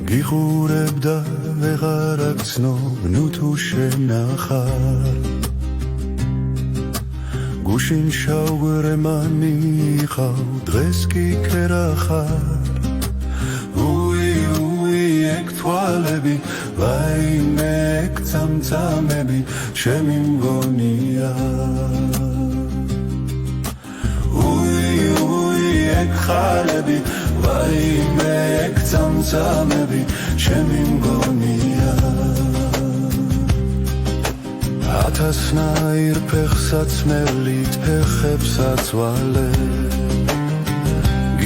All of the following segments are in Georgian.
გიხურებდა ვეღარ აქცნობ ნუ თუ შენახარ გუშინ შავგვერე მან მიიღავ დღეს კი ქერახარ ეგ თვალები ვაიმე ეგ წამწამები ჩემი მგონია ეგ ხალები ვაიმე ეგ წამწამები ჩემი მგონია ათასნაირ ფეხსაც მელით ფეხებსაც ვალე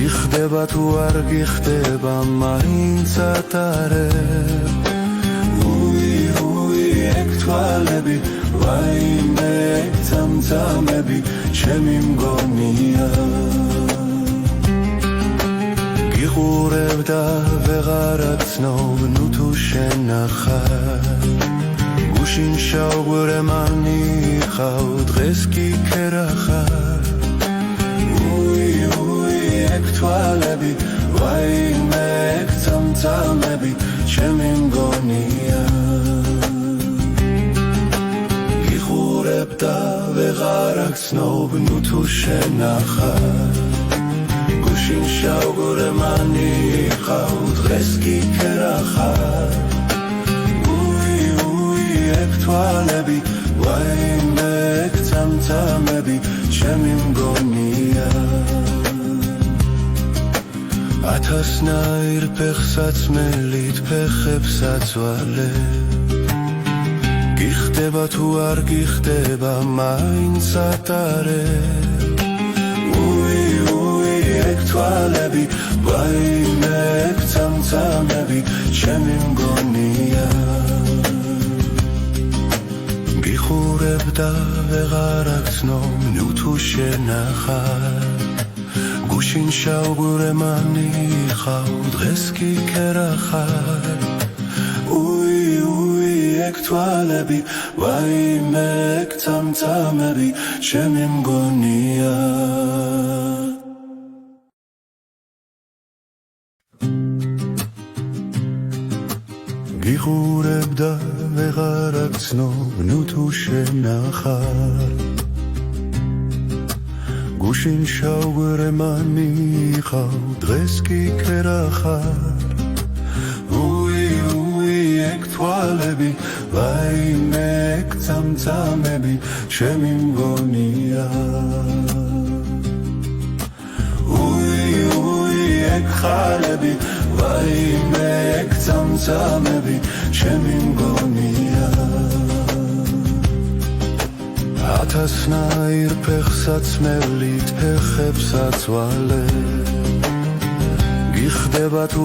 გიხდება თუ არ გიხდება მაინც ატარებ ეგ თვალები ვაიმე ეგ წამწამები ჩემი მგონია გიხურებდა ვეღარ აქცნობ ნუ თუ შენახარ გუშინ შავგვერე მან მიიღავ დღეს კი ქერახარ ეგ თვალები ვაიმე ეგ წამწამები ჩემი მგონია გიხურებდა ვეღარ აქცნობ ნუ თუ შენახარ გუშინ შავგვერე მან მიიღავ დღეს კი ქერახარ ეგ თვალები ვაიმე ეგ წამწამები ჩემი მგონია ათასნაირ ფეხსაც მელით ფეხებსაც ვალე გიხდება თუ არ გიხდება მაინც ატარებ ეგ თვალები ვაიმე ეგ წამწამები ჩემი მგონია გიხურებდა ვეღარ აქცნობ ნუ თუ შენახარ გუშინ შავგვერე მან მიიღავ დღეს კი ქერახარ ეგ თვალები ვაიმე ეგ წამწამები ჩემი მგონია გიხურებდა ვეღარ აქცნობ ნუ თუ შენახარ გუშინ შავგვერე მან მიიღავ დღეს კი ქერახარ ეგ თვალები ვაიმე ეგ წამწამები ჩემი მგონია ეგ ხალები ვაიმე ეგ წამწამები ჩემი მგონია ათასნაირ ფეხსაც მელით ფეხებსაც ვალე გიხდება თუ